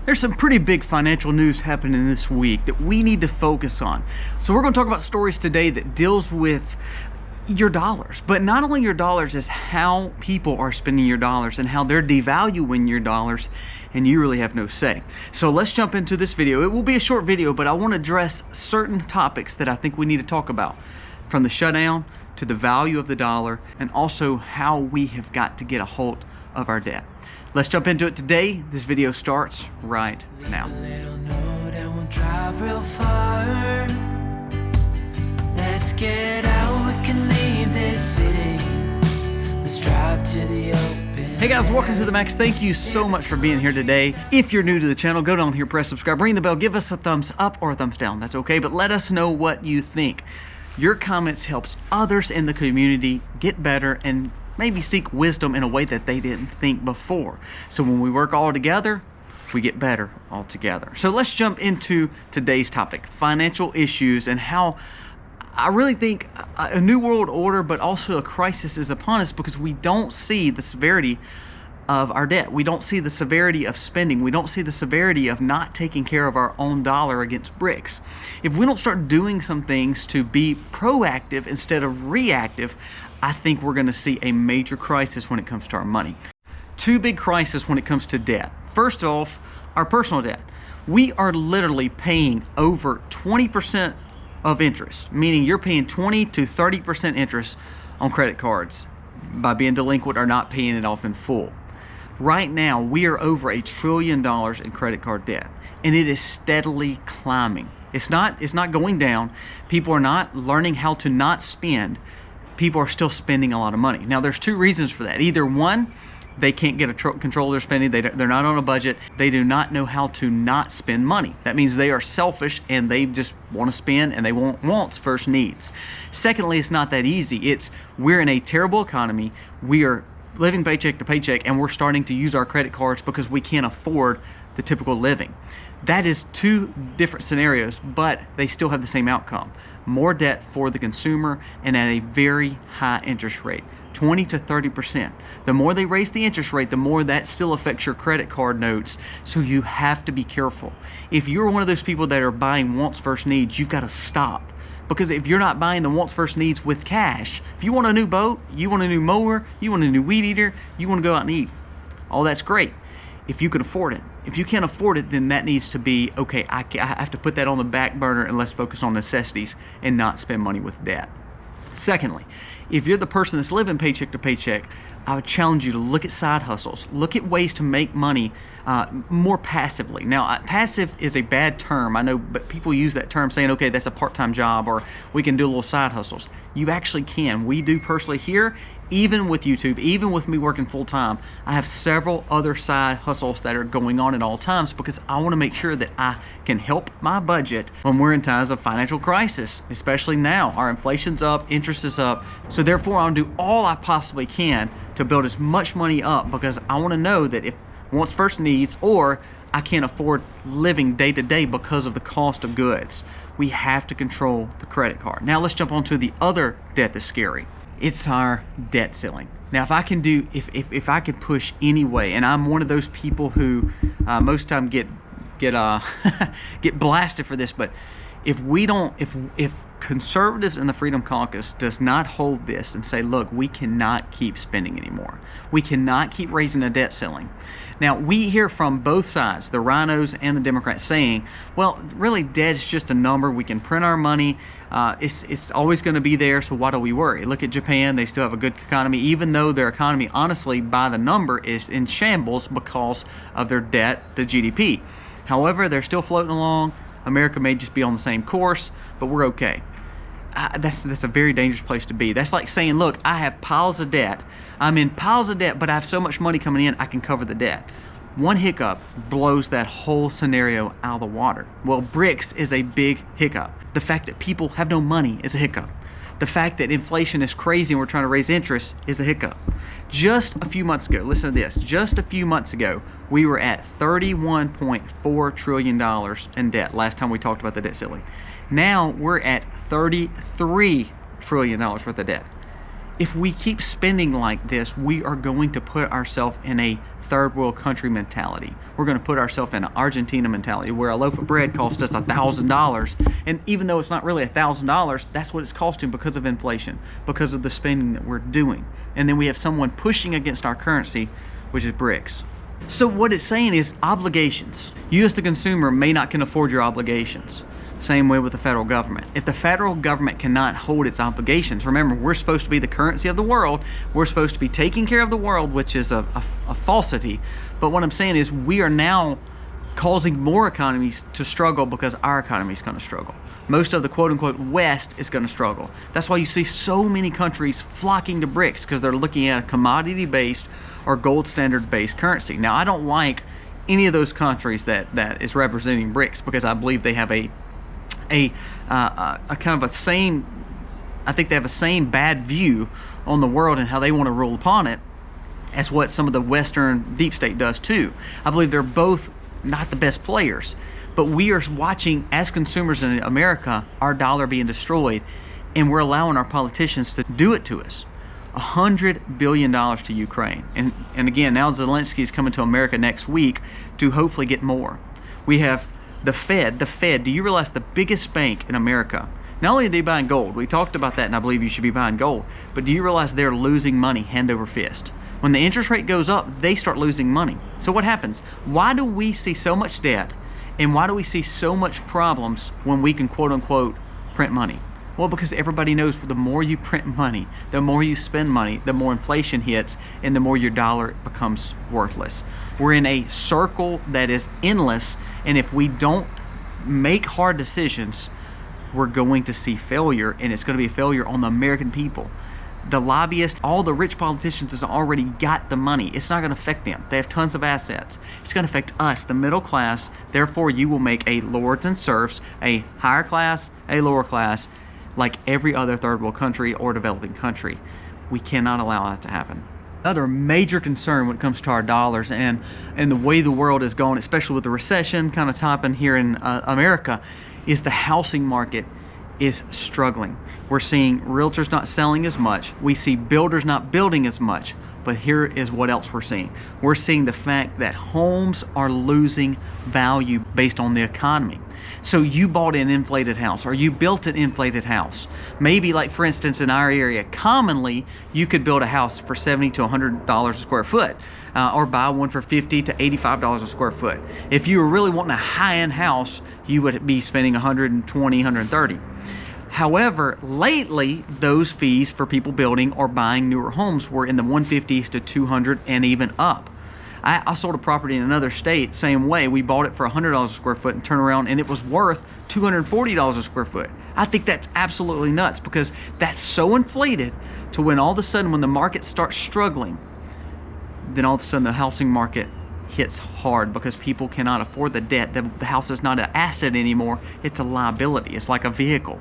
There's some pretty big financial news happening this week that we need to focus on. So we're going to talk about stories today that deals with your dollars, but not only your dollars, is how people are spending your dollars and how they're devaluing your dollars, and you really have no say. So let's jump into this video. It will be a short video, but I want to address certain topics that I think we need to talk about, from the shutdown to the value of the dollar, and also how we have got to get a hold of our debt. Let's jump into it today. This video starts right now. Let's get out, we can leave this city. Let's drive to the open. Hey guys, welcome to the Max. Thank you so much for being here today. If you're new to the channel, go down here, press subscribe, ring the bell, give us a thumbs up or a thumbs down. That's okay, but let us know what you think. Your comments helps others in the community get better and maybe seek wisdom in a way that they didn't think before. So when we work all together, we get better all together. So let's jump into today's topic, financial issues, and how I really think a new world order, but also a crisis is upon us because we don't see the severity of our debt. We don't see the severity of spending. We don't see the severity of not taking care of our own dollar against bricks. If we don't start doing some things to be proactive instead of reactive, I think we're going to see a major crisis when it comes to our money. Two big crises when it comes to debt. First off, our personal debt. We are literally paying over 20% of interest, meaning you're paying 20 to 30% interest on credit cards by being delinquent or not paying it off in full. Right now, we are over $1 trillion in credit card debt, and it is steadily climbing. It's not going down. People are not learning how to not spend. People are still spending a lot of money. Now, there's two reasons for that. Either one, they can't get control of their spending. They're not on a budget. They do not know how to not spend money. That means they are selfish and they just want to spend, and they want wants first needs. Secondly, it's not that easy. We're in a terrible economy. We are living paycheck to paycheck, and we're starting to use our credit cards because we can't afford the typical living. That is two different scenarios, but they still have the same outcome. More debt for the consumer and at a very high interest rate. 20 to 30%. The more they raise the interest rate, the more that still affects your credit card notes. So you have to be careful. If you're one of those people that are buying wants first needs, you've got to stop. Because if you're not buying the wants first needs with cash, if you want a new boat, you want a new mower, you want a new weed eater, you want to go out and eat, all that's great if you can afford it. If you can't afford it, then that needs to be, okay, I have to put that on the back burner and let's focus on necessities and not spend money with debt. Secondly, if you're the person that's living paycheck to paycheck, I would challenge you to look at side hustles. Look at ways to make money more passively. Now, passive is a bad term, I know, but people use that term saying, okay, that's a part-time job, or we can do little side hustles. You actually can. We do personally here, even with YouTube, even with me working full-time. I have several other side hustles that are going on at all times because I want to make sure that I can help my budget when we're in times of financial crisis, especially now. Our inflation's up, interest is up, so therefore I want to do all I possibly can to build as much money up because I want to know that if wants first needs or I can't afford living day to day because of the cost of goods, we have to control the credit card. Now let's jump on to the other debt that's scary. It's our debt ceiling. Now, if I can push any way, and I'm one of those people who most time get blasted for this, but if conservatives in the Freedom Caucus does not hold this and say, look, we cannot keep spending anymore. We cannot keep raising the debt ceiling. Now, we hear from both sides, the rhinos and the Democrats, saying, well, really, debt is just a number. We can print our money. It's always going to be there, so why do we worry? Look at Japan. They still have a good economy, even though their economy, honestly, by the number, is in shambles because of their debt to GDP. However, they're still floating along. America may just be on the same course, but we're okay. That's a very dangerous place to be. That's like saying, look, I have piles of debt. I'm in piles of debt, but I have so much money coming in, I can cover the debt. One hiccup blows that whole scenario out of the water. Well, bricks is a big hiccup. The fact that people have no money is a hiccup. The fact that inflation is crazy and we're trying to raise interest is a hiccup. Just a few months ago, listen to this, just a few months ago, we were at $31.4 trillion in debt last time we talked about the debt ceiling. Now we're at $33 trillion worth of debt. If we keep spending like this, we are going to put ourselves in a third world country mentality. We're going to put ourselves in an Argentina mentality where a loaf of bread costs us $1,000, and even though it's not really $1,000, that's what it's costing because of inflation, because of the spending that we're doing. And then we have someone pushing against our currency, which is bricks. So what it's saying is obligations. You as the consumer may not can afford your obligations. Same way with the federal government. If the federal government cannot hold its obligations, remember, we're supposed to be the currency of the world. We're supposed to be taking care of the world, which is a falsity. But what I'm saying is we are now causing more economies to struggle because our economy is going to struggle. Most of the quote-unquote West is going to struggle. That's why you see so many countries flocking to BRICS, because they're looking at a commodity-based or gold standard-based currency. Now, I don't like any of those countries that is representing BRICS, because I believe they have a kind of a same, I think they have a same bad view on the world and how they want to rule upon it as what some of the Western deep state does too. I believe they're both not the best players, but we are watching as consumers in America our dollar being destroyed, and we're allowing our politicians to do it to us. $100 billion to Ukraine, and again, now Zelensky is coming to America next week to hopefully get more. We have the Fed, do you realize the biggest bank in America, not only are they buying gold, we talked about that and I believe you should be buying gold, but do you realize they're losing money hand over fist? When the interest rate goes up, they start losing money. So what happens? Why do we see so much debt, and why do we see so much problems when we can quote unquote print money? Well, because everybody knows the more you print money, the more you spend money, the more inflation hits, and the more your dollar becomes worthless. We're in a circle that is endless, and if we don't make hard decisions, we're going to see failure, and it's going to be a failure on the American people. The lobbyists, all the rich politicians has already got the money. It's not going to affect them. They have tons of assets. It's going to affect us, the middle class. Therefore, you will make a lords and serfs, a higher class, a lower class, like every other third world country or developing country. We cannot allow that to happen. Another major concern when it comes to our dollars and the way the world is going, especially with the recession kind of topping here in America, is the housing market is struggling. We're seeing realtors not selling as much. We see builders not building as much. But here is what else we're seeing. We're seeing the fact that homes are losing value based on the economy. So you bought an inflated house, or you built an inflated house. Maybe, like for instance in our area, commonly you could build a house for $70 to $100 a square foot, or buy one for $50 to $85 a square foot. If you were really wanting a high-end house, you would be spending $120, $130. However, lately, those fees for people building or buying newer homes were in the $150s to $200 and even up. I sold a property in another state, same way. We bought it for $100 a square foot and turned around and it was worth $240 a square foot. I think that's absolutely nuts, because that's so inflated to when all of a sudden when the market starts struggling, then all of a sudden the housing market hits hard because people cannot afford the debt. The house is not an asset anymore, it's a liability. It's like a vehicle.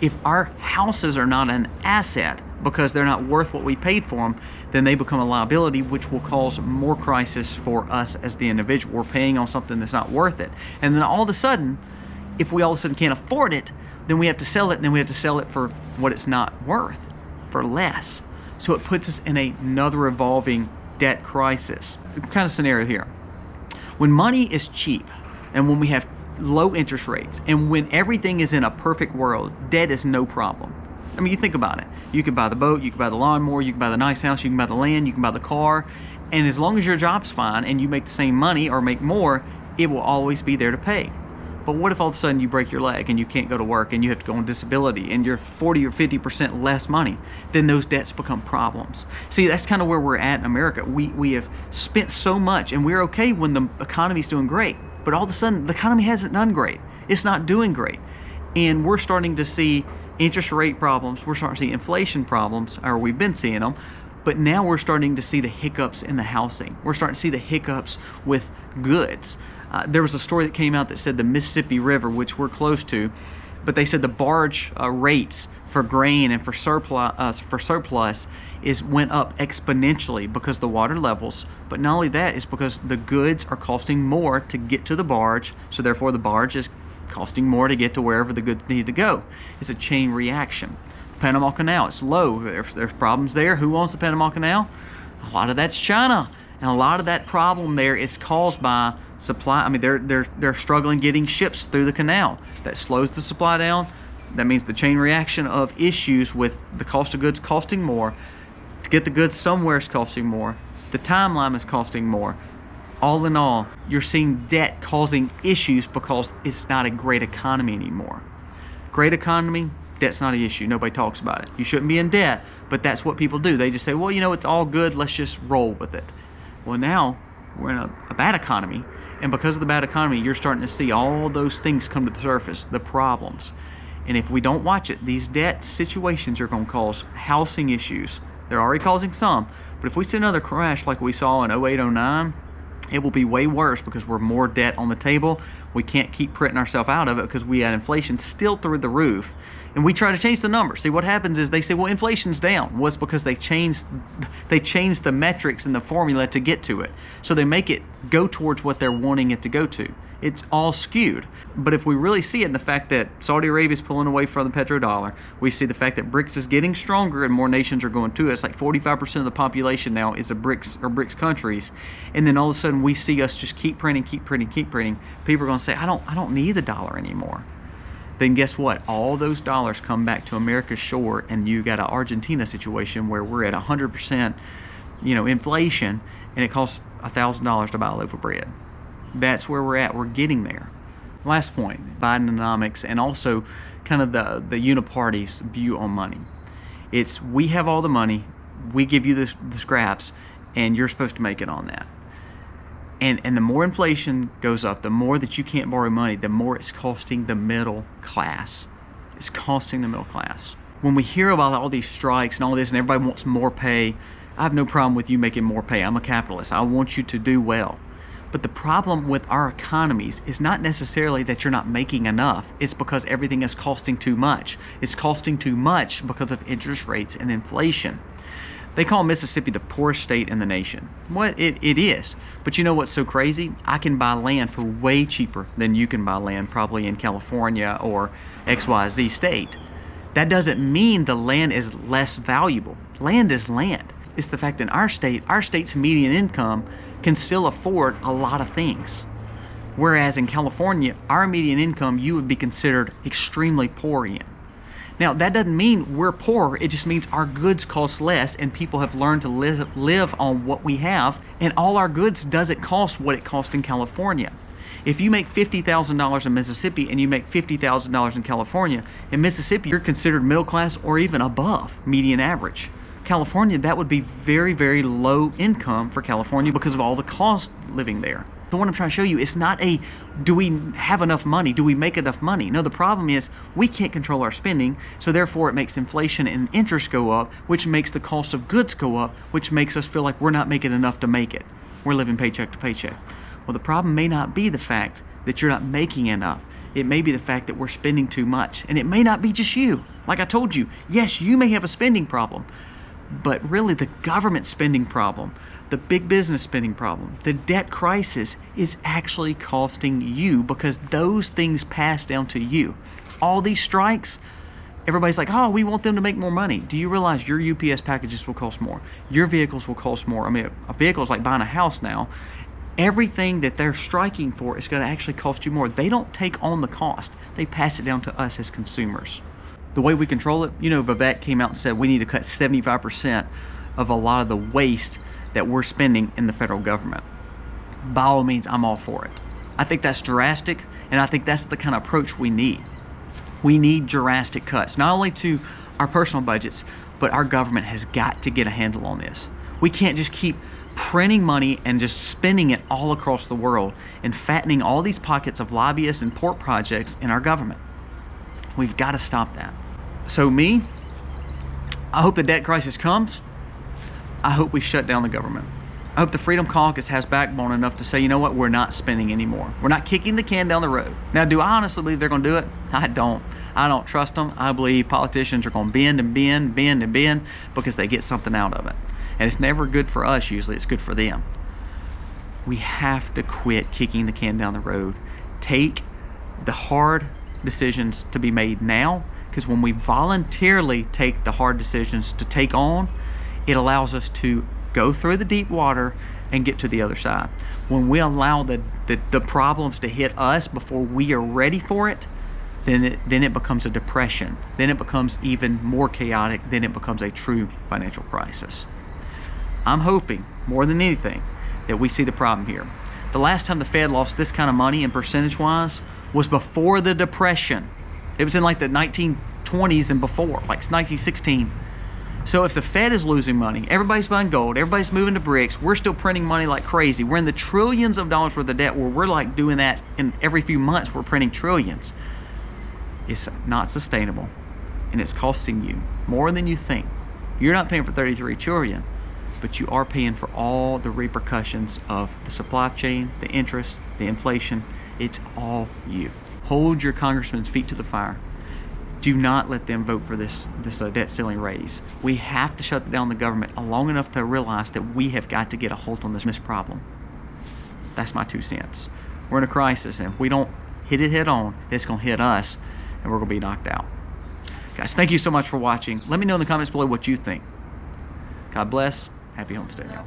If our houses are not an asset because they're not worth what we paid for them, then they become a liability, which will cause more crisis for us as the individual. We're paying on something that's not worth it. And then all of a sudden, if we all of a sudden can't afford it, then we have to sell it, and then we have to sell it for what it's not worth, for less. So it puts us in another evolving debt crisis. Kind of scenario here. When money is cheap, and when we have low interest rates, and when everything is in a perfect world, debt is no problem. I mean, you think about it. You can buy the boat, you can buy the lawnmower, you can buy the nice house, you can buy the land, you can buy the car, and as long as your job's fine and you make the same money or make more, it will always be there to pay. But what if all of a sudden you break your leg and you can't go to work and you have to go on disability and you're 40 or 50% less money? Then those debts become problems. See, that's kind of where we're at in America. We have spent so much, and we're okay when the economy's doing great, but all of a sudden the economy hasn't done great. It's not doing great. And we're starting to see interest rate problems, we're starting to see inflation problems, or we've been seeing them, but now we're starting to see the hiccups in the housing. We're starting to see the hiccups with goods. There was a story that came out that said the Mississippi River, which we're close to, but they said the barge rates for grain and for surplus went up exponentially because the water levels. But not only that, is because the goods are costing more to get to the barge, so therefore the barge is costing more to get to wherever the goods need to go. It's a chain reaction. Panama Canal, it's low. There's problems there. Who owns the Panama Canal? A lot of that's China. And a lot of that problem there is caused by supply. I mean, they're struggling getting ships through the canal. That slows the supply down. That means the chain reaction of issues with the cost of goods costing more. To get the goods somewhere is costing more. The timeline is costing more. All in all, you're seeing debt causing issues because it's not a great economy anymore. Great economy, debt's not an issue. Nobody talks about it. You shouldn't be in debt, but that's what people do. They just say, well, you know, it's all good. Let's just roll with it. Well, now we're in a bad economy, and because of the bad economy, you're starting to see all those things come to the surface, the problems. And if we don't watch it, these debt situations are going to cause housing issues. They're already causing some, but if we see another crash like we saw in 08, 09, it will be way worse because we're more debt on the table. We can't keep printing ourselves out of it because we had inflation still through the roof. And we try to change the numbers. See, what happens is they say, well, inflation's down. Well, it's because they changed the metrics and the formula to get to it. So they make it go towards what they're wanting it to go to. It's all skewed. But if we really see it in the fact that Saudi Arabia is pulling away from the petrodollar, we see the fact that BRICS is getting stronger and more nations are going to it. It's like 45% of the population now is a BRICS countries. And then all of a sudden we see us just keep printing. People are going to say, I don't need the dollar anymore. Then guess what? All those dollars come back to America's shore, and you got an Argentina situation where we're at 100%, inflation, and it costs $1,000 to buy a loaf of bread. That's where we're at. We're getting there. Last point, Bidenomics, and also kind of the uniparty's view on money. It's we have all the money, we give you the scraps, and you're supposed to make it on that. And the more inflation goes up, the more that you can't borrow money, the more it's costing the middle class. It's costing the middle class. When we hear about all these strikes and all this, and everybody wants more pay, I have no problem with you making more pay. I'm a capitalist. I want you to do well. But the problem with our economies is not necessarily that you're not making enough. It's because everything is costing too much. It's costing too much because of interest rates and inflation. They call Mississippi the poorest state in the nation. What it is. But you know what's so crazy? I can buy land for way cheaper than you can buy land probably in California or XYZ state. That doesn't mean the land is less valuable. Land is land. It's the fact in our state's median income can still afford a lot of things. Whereas in California, our median income you would be considered extremely poor in. Now, that doesn't mean we're poor. It just means our goods cost less and people have learned to live on what we have, and all our goods doesn't cost what it costs in California. If you make $50,000 in Mississippi and you make $50,000 in California, in Mississippi you're considered middle class or even above median average. California, that would be very, very low income for California because of all the cost living there. So what I'm trying to show you, it's not a, do we have enough money? Do we make enough money? No, the problem is we can't control our spending, so therefore it makes inflation and interest go up, which makes the cost of goods go up, which makes us feel like we're not making enough to make it. We're living paycheck to paycheck. Well, the problem may not be the fact that you're not making enough. It may be the fact that we're spending too much, and it may not be just you. Like I told you, yes, you may have a spending problem, but really the government spending problem, the big business spending problem, the debt crisis is actually costing you because those things pass down to you. All these strikes, everybody's like, oh, we want them to make more money. Do you realize your UPS packages will cost more? Your vehicles will cost more. I mean, a vehicle is like buying a house now. Everything that they're striking for is going to actually cost you more. They don't take on the cost. They pass it down to us as consumers. The way we control it, Vivek came out and said we need to cut 75% of a lot of the waste that we're spending in the federal government. By all means, I'm all for it. I think that's drastic, and I think that's the kind of approach we need. We need drastic cuts, not only to our personal budgets, but our government has got to get a handle on this. We can't just keep printing money and just spending it all across the world and fattening all these pockets of lobbyists and port projects in our government. We've got to stop that. So I hope the debt crisis comes. I hope we shut down the government. I hope the Freedom Caucus has backbone enough to say, you know what, we're not spending anymore. We're not kicking the can down the road. Now, do I honestly believe they're going to do it? I don't. I don't trust them. I believe politicians are going to bend and bend because they get something out of it. And it's never good for us usually. It's good for them. We have to quit kicking the can down the road. Take the hard decisions to be made now, because when we voluntarily take the hard decisions to take on, it allows us to go through the deep water, and get to the other side. When we allow the problems to hit us before we are ready for it, then it becomes a depression. Then it becomes even more chaotic. Then it becomes a true financial crisis. I'm hoping, more than anything, that we see the problem here. The last time the Fed lost this kind of money in percentage-wise was before the Depression. It was in like the 1920s and before, like 1916. So if the Fed is losing money, everybody's buying gold, everybody's moving to bricks, we're still printing money like crazy. We're in the trillions of dollars worth of debt where we're like doing that in every few months, we're printing trillions. It's not sustainable, and it's costing you more than you think. You're not paying for 33 trillion, but you are paying for all the repercussions of the supply chain, the interest, the inflation. It's all you. Hold your congressman's feet to the fire. Do not let them vote for this debt ceiling raise. We have to shut down the government long enough to realize that we have got to get a hold on this problem. That's my 2 cents. We're in a crisis, and if we don't hit it head on, it's gonna hit us, and we're gonna be knocked out. Guys, thank you so much for watching. Let me know in the comments below what you think. God bless. Happy homesteading, y'all.